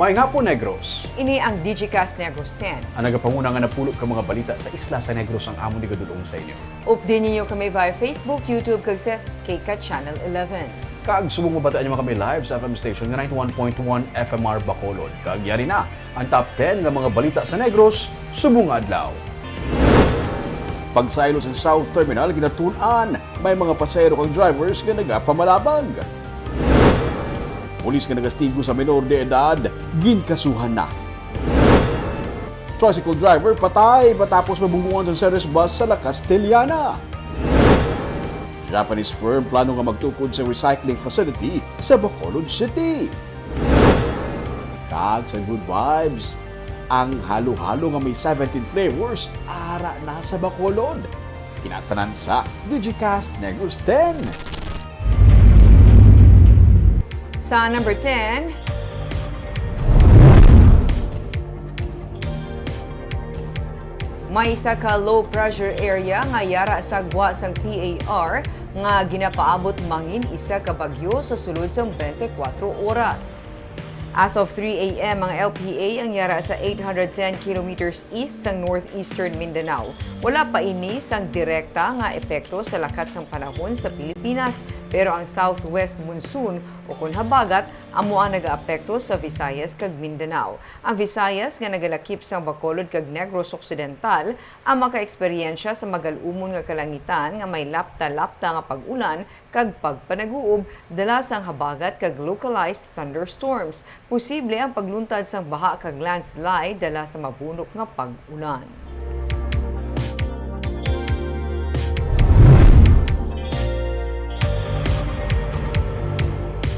Maayong hapon, Negros. Ini ang Digicast Negros 10. Ang nagapanguna nga napulot ka mga balita sa isla sa Negros ang amon ni gadulong sa inyo. Update ninyo kami via Facebook, YouTube, kag sa KK Channel 11. Kag subong mabataan nyo kami live sa FM station nga 91.1 FMR Bacolod. Kag yari na ang top 10 nga mga balita sa Negros, subong adlaw. Pagsaylo sa South Terminal, ginatunan, may mga pasahero kag drivers nga nagapamalabag. Pulis nga nagastigo sa menor de edad, ginkasuhan na. Tricycle driver patay matapos mabunggungan sa service bus sa La Castellana. Japanese firm plano nga magtukod sa recycling facility sa Bacolod City. Kag sa good vibes, ang halo-halo nga may 17 flavors ara na sa Bacolod. Kinatanan sa Digicast Negros 10. Sa number 10, may isa ka low pressure area nga yara sa gwa sang PAR nga ginapaabot mangin isa ka bagyo sa sulod sang 24 oras. As of 3 a.m. ang LPA ang yara sa 810 kilometers east sang northeastern Mindanao. Wala pa ini sang direkta nga epekto sa lakat sang panahon sa Pilipinas, pero ang southwest monsoon o kung habagat amo ang nagaapekto sa Visayas kag Mindanao. Ang Visayas nga nagalakip sang Bacolod kag Negros Occidental ang makaeksperyensya sa magalumon nga kalangitan nga may lapta-lapta nga pag-ulan kag pagpanaguob dala sang habagat kag localized thunderstorms. Posible ang pagluntad sang baha kag landslide dala sa mabunok nga pag-ulan.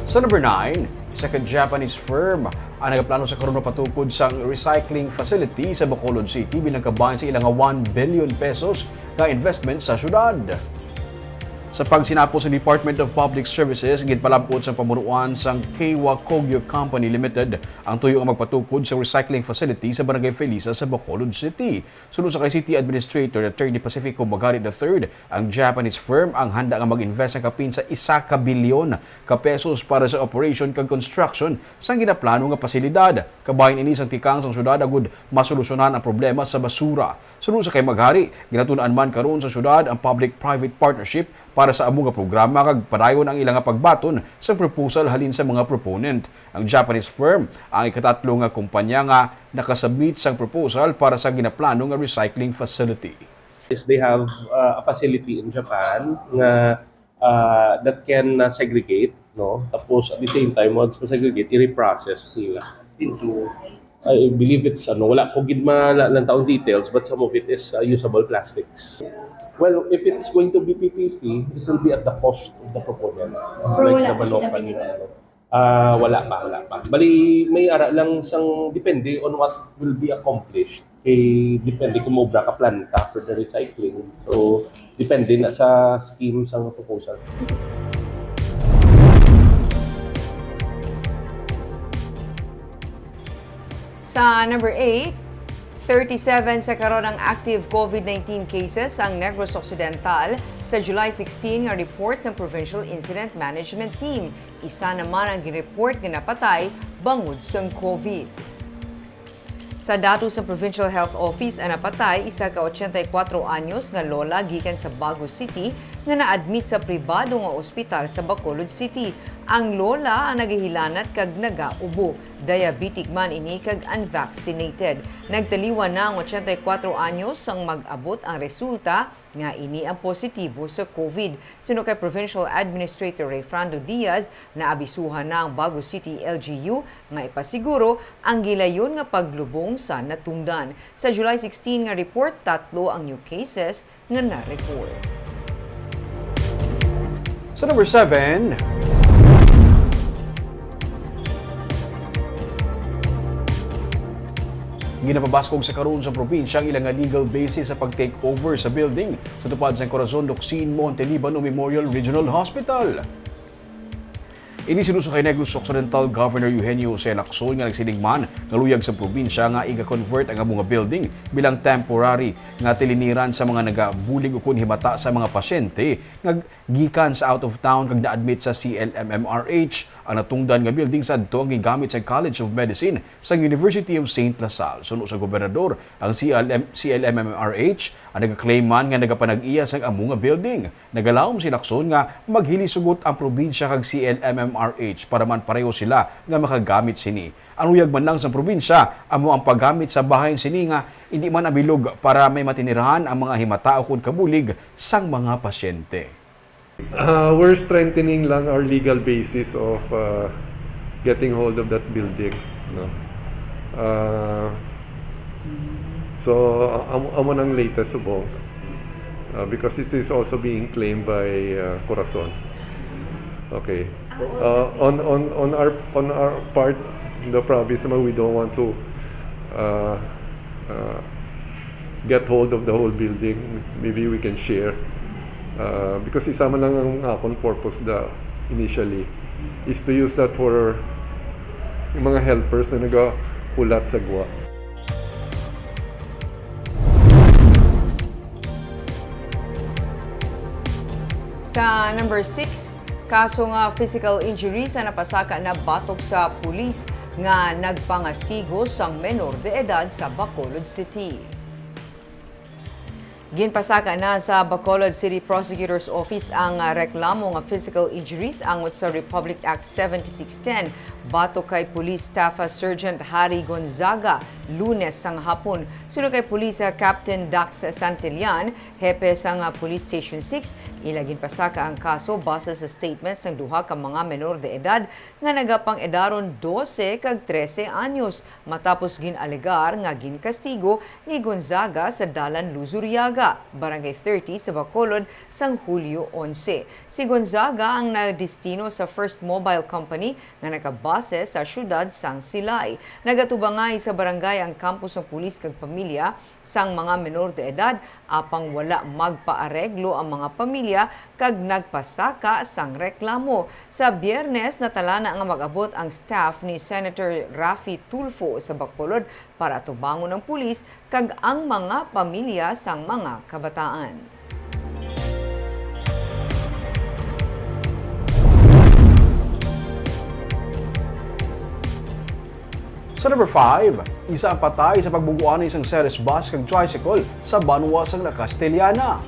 Sa number 9, isa ka Japanese firm ang nagaplano sa karon patukod sa recycling facility sa Bacolod City bilang kabahin sa ilang 1 billion pesos ka investment sa syudad. Sa pagsinapos sa Department of Public Services, ginpalabot sa pamunuan sang Keiwa Kogyo Company Limited ang tuyo ang magpatukod sa recycling facility sa Barangay Felisa sa Bacolod City. Sunod sa kay City Administrator Attorney Pacifico Magari III, ang Japanese firm ang handa nga mag-invest ng kapin sa 1 bilyon ka pesos para sa operation kag construction sang ginaplano nga pasilidad. Kabahin ini sang tikang sang syudad agud masolusyonan ang problema sa basura. Sunod sa kay Magari, ginatunan man karon sa syudad ang public-private partnership para sa amo nga programa kag padayon ang ilang pagbaton sa proposal halin sa mga proponent. Ang Japanese firm ang ikatatlo nga kumpanya nga nakasabit sang proposal para sa ginaplano nga recycling facility. They have a facility in Japan nga that can segregate, no? Tapos at the same time, once ma-segregate, i-reprocess nila into I believe it's wala ko gid lang taong details, but some of it is usable plastics. Well, if it's going to be PPP, it will be at the cost of the proponent. Like the Balokan nila. Wala pa. Bali, may ara lang sang depende on what will be accomplished. Depende kung mobra ka planta for the recycling. So, depende na sa scheme sang proposal. Sa number 8, 37 sa karon ang active COVID-19 cases ang Negros Occidental sa July 16 nga report sa Provincial Incident Management Team. Isa naman ang gireport nga napatay bangod sa COVID. Sa datos sa Provincial Health Office ang napatay isa ka 84 anyos nga lola gikan sa Bago City nga na-admit sa pribado nga ospital sa Bacolod City. Ang lola ang nagahilanat kag nagaubo. Diabetic man ini kag unvaccinated. Nagtaliwan na ang 84 anyos ang mag-abot ang resulta nga ini ang positibo sa COVID. Sino kay Provincial Administrator Rayfrando Diaz na abisuhan na ang Bago City LGU nga ipasiguro ang gilayon nga paglubong sa natungdan. Sa July 16 nga report, 3 ang new cases nga na-report. Sa number 7, ginapabaskog sa karon sa probinsya ang ilang legal basis sa pag-take over sa building sa tupad sa Corazon Locsin Montelibano Memorial Regional Hospital. Ini sinuso kay Negros Occidental Governor Eugenio C. Lacson nga nagsiling man ngaluyag sa probinsya nga iga-convert ang mga building bilang temporary nga tiliniran sa mga nagabulig ukon himata sa mga pasyente nga gikan sa out of town kag na-admit sa CLMMRH. Ang natungdan nga building sa adto ang gigamit sa College of Medicine sa University of St. LaSalle. Suno sa gobernador, ang CLMMRH ang nag-claim man nga nagapanag-iya sa amo nga building. Nagalawom si Lacson nga maghilisugot ang probinsya kag CLMMRH para man pareho sila nga makagamit sini. Ang uyag man lang sa probinsya, amo ang paggamit sa bahayan sini nga hindi man abilog para may matinirahan ang mga himata o kabulig sang mga pasyente. We're strengthening lang our legal basis of getting hold of that building. No? So, amo nang latest subong because it is also being claimed by Corazon. Okay. On our part, the province, we don't want to get hold of the whole building. Maybe we can share. Because isama lang ang akong purpose initially is to use that for yung mga helpers na nag-ulat sa gawa. Sa number 6, kaso nga physical injuries na napasaka na batok sa pulis nga nagpangastigo sang menor de edad sa Bacolod City. Ginpasaka na sa Bacolod City Prosecutor's Office ang reklamo nga physical injuries angot sa Republic Act 7610 bato kay Police Staff Sergeant Harry Gonzaga Lunes sang hapon. Sunod kay Police Captain Dax Santillan, hepe sang Police Station 6, ilagin pasaka ang kaso base sa statements ng duha ka mga menor de edad nga nagapang-edaron 12 kag 13 anyos matapos ginalegar nga ginkastigo ni Gonzaga sa Dalan Luzuriaga, Barangay 30 sa Bacolod sang Hulyo 11. Si Gonzaga ang nagdestino sa First Mobile Company nga nakabase sa syudad sang Silay. Nagatubangay sa barangay ang kampus ng pulis kag pamilya sang mga menor de edad apang wala magpaareglo ang mga pamilya kag nagpasaka sang reklamo. Sa Biyernes natala na nga mag-abot ang staff ni Senator Raffy Tulfo sa Bacolod para tubangon ng pulis kag ang mga pamilya sang mga kabataan. Sa number 5, isa ang patay sa pagbuguan ng isang series bus kag tricycle sa Banwa sang La Castellana.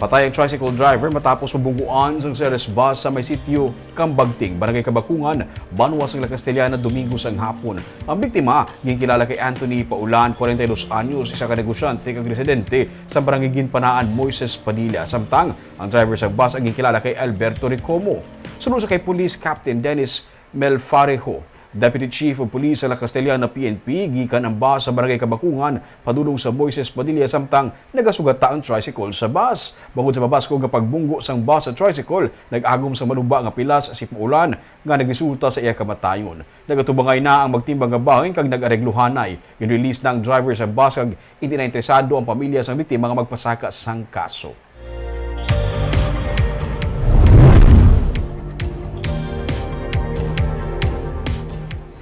Patay ang tricycle driver matapos mabuguan sa series bus sa may sitio Kambagting, Barangay Kabakungan, Banwa sang La Castellana Domingo sang hapon. Ang biktima ginkilala kay Anthony Paulan, 42 anyos, isa ka negosyante kag residente sa Barangay Ginpanaan, Moises Padilla. Samtang ang driver sa bus ang ginkilala kay Alberto Ricomo. Sunod sa kay Police Captain Dennis Melfarejo, Deputy Chief of Police sa La Castellana PNP, gikan ang bus sa Barangay Kabakungan padulong sa Moises Padilla samtang nagasugata ang tricycle sa bus. Bangod sa mabasko nga pagbunggo sang bus sa tricycle, nag-agom sa manuba nga pilas si Paulan nga nagresulta sa iya kamatayon. Nagatubangay na ang magtimbang nga bahin kag nag-aregluhanay. Gin-release na ang driver sa bus kag hindi na interesado ang pamilya sang biktima nga magpasaka sang kaso.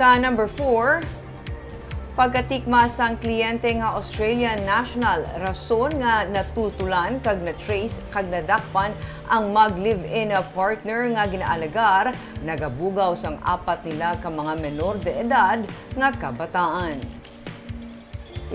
Sa number 4, pagkatikma sang kliyente nga Australian national, rason nga natutulan kag na-trace kag nadakpan ang mag-live-in partner nga ginaalagar, nagabugaw sang apat nila ka mga menor de edad nga kabataan.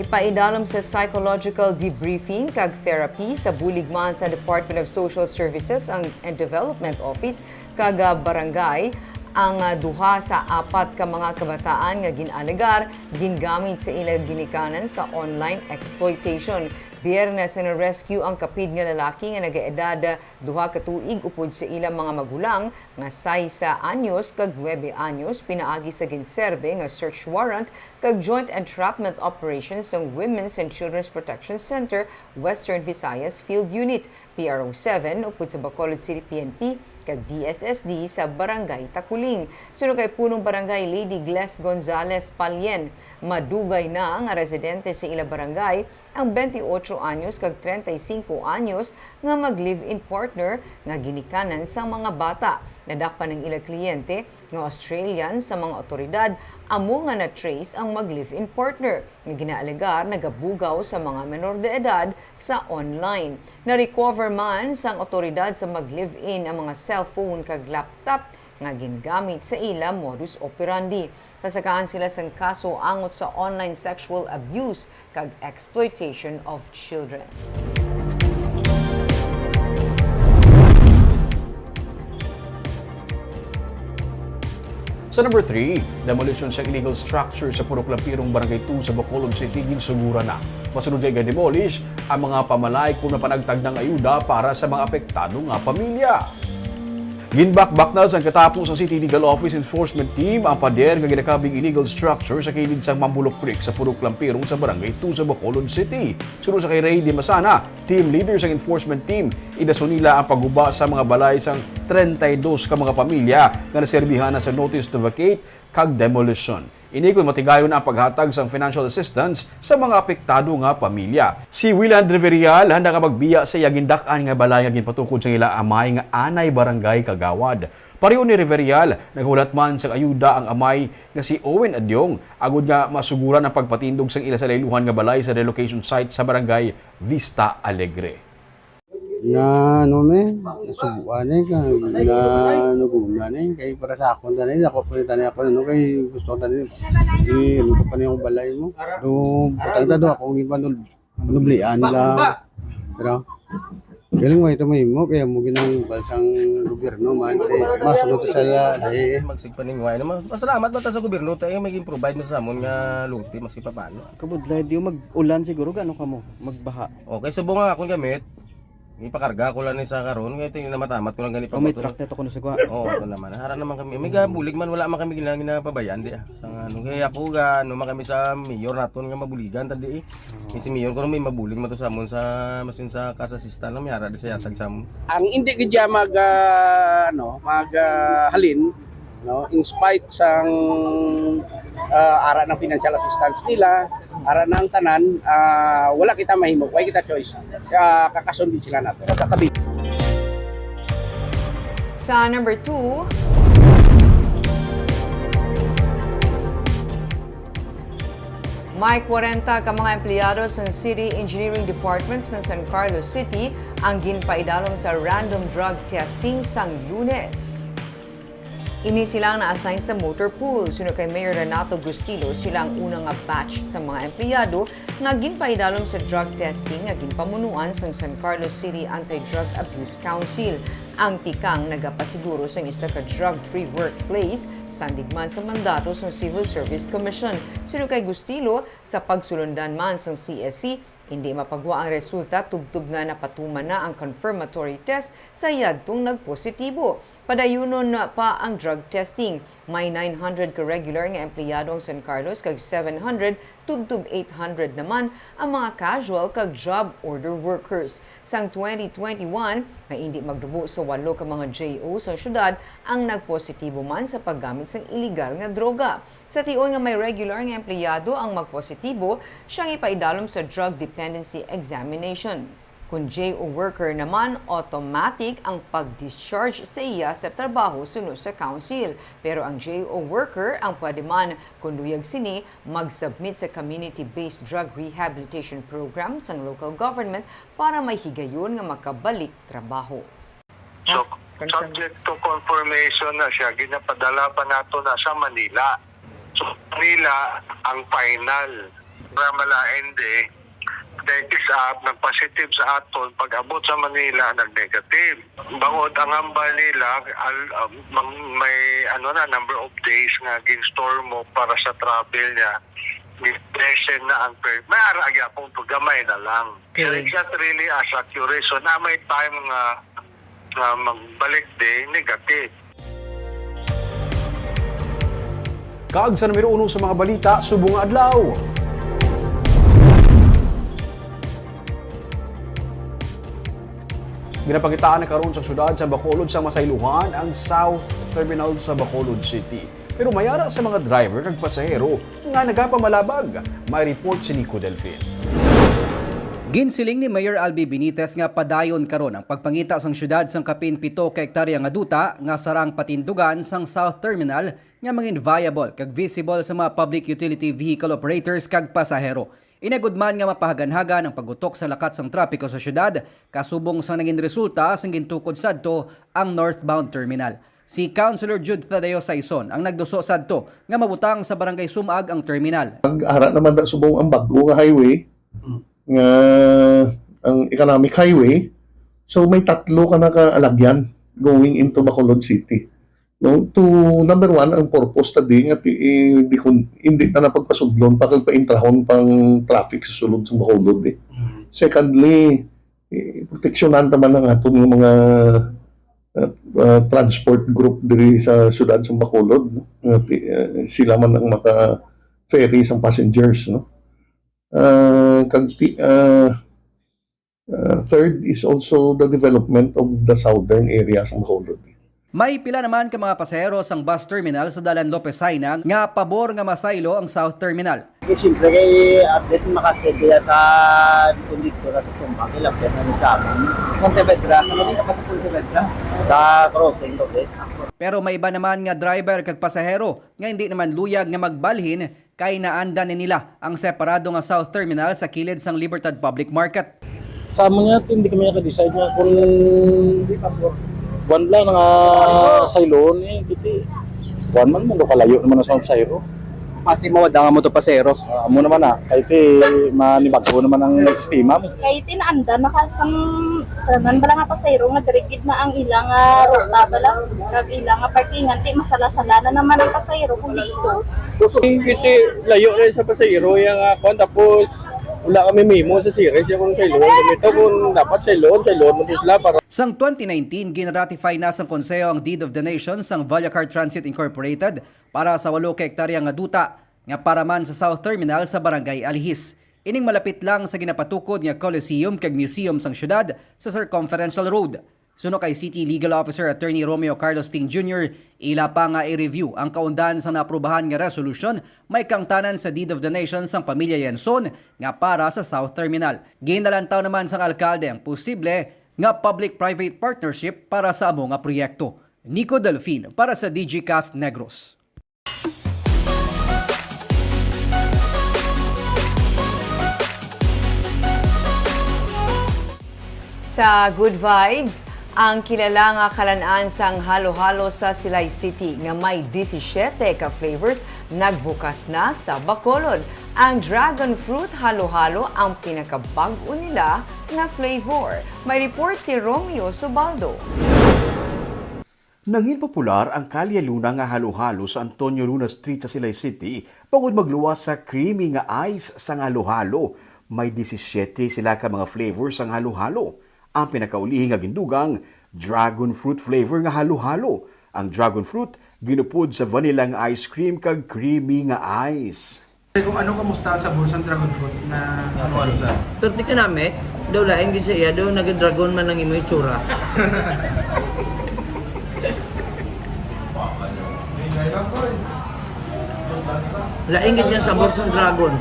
Ipaidalom sa psychological debriefing kag therapy sa buligman sa Department of Social Services and Development Office kag barangay ang duha sa apat ka mga kabataan nga ginalegar gingamit sa ilang ginikanan sa online exploitation. Biyernes na rescue ang kapid nga lalaki nga nagaedad duha ka tuig upod sa ilang mga magulang nga 6 anyos kag 9 anyos pinaagi sa ginserbe nga search warrant kag joint entrapment operations ng Women's and Children's Protection Center Western Visayas Field Unit PRO7 upod sa Bacolod City PNP kag DSSD sa Barangay Takuling. Sunod kay punong barangay Lady Gles Gonzales Palien, madugay na nga residente sa ilang barangay ang 28 anyos kag 35 anyos nga mag-live-in partner nga ginikanan sa mga bata. Nadakpan ng ilang kliyente nga Australian sa mga otoridad amo nga na-trace ang mag-live-in partner nga ginaalegar nagabugaw sa mga menor de edad sa online. Na-recover man sang otoridad sa mag-live-in ang mga cellphone kag laptop nga gingamit sa ila modus operandi. Pasakaan sila sang kaso angot sa online sexual abuse kag exploitation of children. Sa number 3, demolition sa illegal structure sa Purok Lampirong Barangay 2 sa Bacolod City ginsugura na. Masunod kay ga-demolish ang mga pamalay kung napanagtag ng ayuda para sa mga apektado nga pamilya. Ginbakbak na sa katapos ang City Legal Office Enforcement Team ang pader nga ginakabing illegal structure sa kilid sa Mambulok Creek sa Purok Lampirong sa Barangay 2 sa Bacolod City. Sunod sa kay Ray Di Masana, team leader sa enforcement team, idaso nila ang pagguba sa mga balay sang 32 ka mga pamilya nga naserbihan na sa notice to vacate kag demolition. Inikon matigayon ang paghatag sa financial assistance sa mga apektado nga pamilya. Si Willand Riverial handa nga magbiya sa yagindak-an nga balay nga ginpatukod sa ila amay nga anay barangay Kagawad. Pareho ni Riverial, naghulat man sa ayuda ang amay nga si Owen Adyong agud nga masuguran ang pagpatindog sa ila sa layluhan nga balay sa relocation site sa barangay Vista Alegre. Na nasubuan na naguna kay para sa akon tani ako pa tani ako kay gusto ko tani ano pa niyo balay mo do patagda do ako giban nublian nila pero galing mo ito mo kaya mo ginang balsang gobyerno man masunod sa lahi magsigpaningway na masalamat ba ta sa gobyerno tayo maging provide mo sa amon nga luti maski pa paano kabudlay di mag-ulan siguro gano kamo magbaha okay subo nga akong gamit ipakarga ko lang ni sa karon kaya tingin na matamat ko lang ganito may truck na to kuno sigwa oo ito naman hara naman kami may gabulig man wala man kami ginapabayan di sa ano kaya ako ga ano man kami sa mayor naton nga mabuligan tadi si mayor ko may mabulig man to sa amon sa masin sa kasasistan no may ara di sa yatag sa amon ang hindi gidya halin no in spite sang ara ng financial assistance nila ara ng tanan wala kita mahimo wala kita choice kakasundin sila nato katabi. Sa number 2, may 40 ka mga empleyado sa City Engineering Department sa San Carlos City ang ginpaidalom sa random drug testing sang Lunes. Ini silang na-assign sa motor pool. Sunod kay Mayor Renato Gustilo, silang unang nga batch sa mga empleyado nga ginpaidalom sa drug testing nga ginpamunuan sa San Carlos City Anti-Drug Abuse Council. Ang tikang nagapasiguro sa isa ka drug-free workplace sandigman sa mandato sa Civil Service Commission. Sunod kay Gustilo, sa pagsulundan man sa CSC, hindi mapagwa ang resulta tubtub nga napatuman na ang confirmatory test sa yadtong nagpositibo. Padayunon na pa ang drug testing. May 900 ka regular nga empleyado ang San Carlos kag 700 tubtub 800 naman ang mga casual kag job order workers. Sang 2021, may hindi magdubo sa 8 ka mga JO sa syudad ang nagpositibo man sa paggamit sang illegal nga droga. Sa tion nga may regular nga empleyado ang magpositibo, siyang ipaidalom sa drug dependency examination. Kung JO worker naman, automatic ang pag-discharge sa iya sa trabaho sunod sa council. Pero ang JO worker ang pwede man kung luyag sini mag-submit sa community-based drug rehabilitation program sa local government para may higayon nga makabalik trabaho. So, subject to confirmation na siya, ginapadala pa nato na sa Manila. So, Manila ang final. Para malain test up, nag-positive sa aton, pag-abot sa Manila, nag-negative. Bangod ang ambal nila, may number of days nga gin-store mo para sa travel niya. Present na ang may aragya pong gamay na lang. So it's not really as accurate. So na may time nga magbalik negative. Kaag sa numero 1 sa mga balita, subong adlaw. Ginapakitaan na karon sa syudad sa Bacolod sa masayluhan ang South Terminal sa Bacolod City. Pero mayara sa mga driver kag pasahero nga nagapamalabag. May report si Nico Delfin. Ginsiling ni Mayor Albi Benitez nga padayon karon ang pagpangita sang syudad sang kapin 7 ka hektarya nga duta nga sarang patindugan sang South Terminal nga mangin viable kag visible sa mga public utility vehicle operators kag pasahero. Inagudman nga mapahaganhagan ang pagutok sa lakat sang trapiko sa syudad kasubong sang naging resulta sang gintukod sadto ang northbound terminal. Si Councilor Jude Tadeo Saison ang nagduso sadto nga mabutang sa barangay Sumag ang terminal. Ara naman na subong ang bago nga highway nga ang economic highway, so may 3 ka na kaalagyan going into Bacolod City. No, to number 1 ang purpose tadi nga hindi na napagpasudlon pa kag paintrahon pang traffic sa sulod sa Bacolod eh. Secondly, proteksyonan naman ang aton nga mga transport group diri sa syudad sa Bacolod, no? Sila man ang maka ferry sang passengers, no. Third is also the development of the southern areas ng Bacolod. May pila naman ka mga pasahero sang bus terminal sa Dalan Lopez Hainang nga pabor nga masaylo ang South Terminal. Siyempre kay at least makasilbiya sa konduktor sa Sumbang, ilapit na sa amin. Pontevedra, naman din ka pa sa Pontevedra? Sa crossing to this. Pero may iba naman nga driver kag pasahero nga hindi naman luyag nga magbalhin kay naanda ni nila ang separado nga South Terminal sa kilid sang Libertad Public Market. Sa amin nga, hindi kami naka-decide nga kung one lang nga sayloon eh, kiti. One man mo kalayo naman sa sayro. Kasi mawadanga mo to pasero. Amo naman na, kahit manibago naman ang sistema mo. Kahit inaanda, nakasang tanan bala nga pasayro nga dirigid na ang ilang ruta bala. Kag ilang parkingan, ti masala-sala na naman ang pasayro kung dito. Kiti layo rin sa pasahero yung kon tapos wala kami memo sa series yung sayloon. Ito kung dapat sayloon mo sila para. Sang 2019, ginratify na sang konseho ang Deed of Donation sang Vallacar Transit Incorporated para sa 8 ka hektarya nga duta nga para man sa South Terminal sa Barangay Alihis. Ining malapit lang sa ginapatukod nga Coliseum kag Museum sang syudad sa Circumferential Road. Suno kay City Legal Officer Attorney Romeo Carlos Ting Jr., ila pa nga i-review ang kaundan sa naaprubahan nga resolution may kangtanan sa Deed of Donation sang Pamilya Yanson nga para sa South Terminal. Ginalantaw naman sang alkalde ang posible nga public-private partnership para sa amo nga proyekto. Nico Delfin para sa DGCast Negros. Sa Good Vibes, ang kilala nga kalan-an sang halo-halo sa Silay City nga may 17 ka flavors nagbukas na sa Bacolod. Ang dragon fruit halo-halo ang pinakabago nila na flavor. May report si Romeo Subaldo. Nangin popular ang Kalye Luna nga halo-halo sa Antonio Luna Street sa Silay City bangod magluwas sa creamy nga ice sa halo-halo. May 17 sila ka mga flavors ang halo-halo. Ang pinakaulihing nga gindugang dragon fruit flavor nga halo-halo. Ang dragon fruit ginupod sa vanilla nga ice cream kag creamy nga ice. Kung ano kamusta sa bulsang dragon fruit na ano sa? Perti ka namin, daw laing din siya, daw nag-dragon man ang imo itsura. Laing din sa bulsang dragon.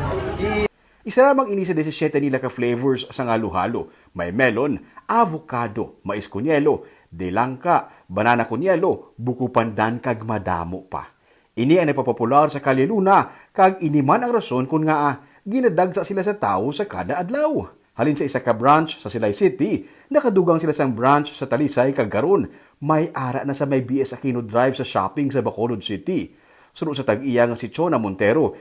Isa lamang ini sa 17 nila ka flavors sa halo-halo. May melon, avocado, mais kunyelo, delangka, banana kunyelo, buko pandan kag madamo pa. Ini ang nagpapopular sa Kalye Luna kag ini man ang rason kung nga ginadagsa sila sa tao sa kada adlaw. Halin sa isa ka branch sa Silay City, nakadugang sila sang branch sa Talisay kag karon may ara na sa may BS Aquino Drive sa shopping sa Bacolod City. Sunod sa tag-iya nga si Chona Montero,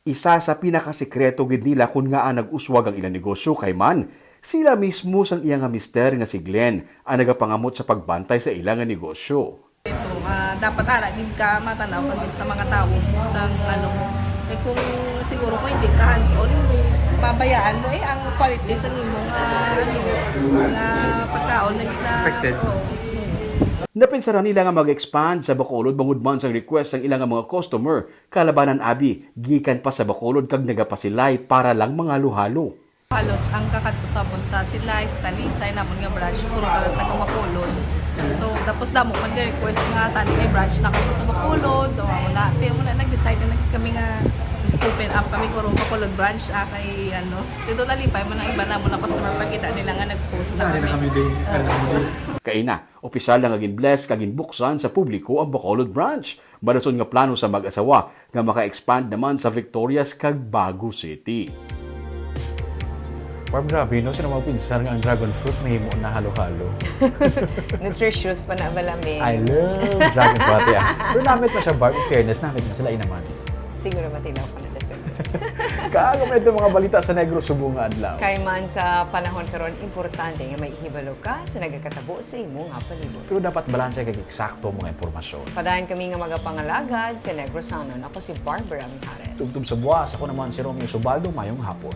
isa sa pinakasekreto gid nila kung nga nag-uswag ang ilang negosyo kay man sila mismo sang iya nga mister nga si Glenn ang nagapangamot sa pagbantay sa ilang nga negosyo. Dapat ara din ka matanaw kami sa mga tao sa ano eh kung siguro kung hindi ka hands-on babayaan mo ang quality sa imong mga pagkaon na affected. Napinsara nila nga mag-expand sa Bacolod bangod man sa request ng ilang nga mga customer kalabanan abi gikan pa sa Bacolod kag nagapasilay para lang mga halo-halo. Halos ang kakadusabon sa Silay, sa Talisay, namon nga branch, puro taga Bacolod. So, tapos damo mag-request nga tani may branch na kami sa Bacolod, o mo na nag-decide na kami nga open up kami kung Bacolod branch kay dito nalipay man ang iba na mo na customer pagkita nila nga nag-post na kami. Kay na, opisyal na kaging bless kaging buksan sa publiko ang Bacolod branch. Badason nga plano sa mag-asawa nga maka-expand naman sa Victorias kag Bago City. Barb, grabe, no? Sino mga pinsan nga ang dragon fruit na himo na halo-halo. Nutritious pa na balami. I love dragon fruit, yeah. Pero namit pa siya, Barb. In fairness, namit mo sila inaman. Siguro matinaw pa na dason. Kaaga mo ito mga balita sa Negros Subong nga adlaw. Kay man sa panahon karon importante nga may ihibalo ka sa nagakatabo sa imo nga palibot. Pero dapat balanse kag eksakto mga impormasyon. Padayon kami nga magapangalagad sa Negros Sanon. Ako si Barbara Mijares. Tugtog sa buwas, ako naman si Romeo Subaldo, mayong hapon.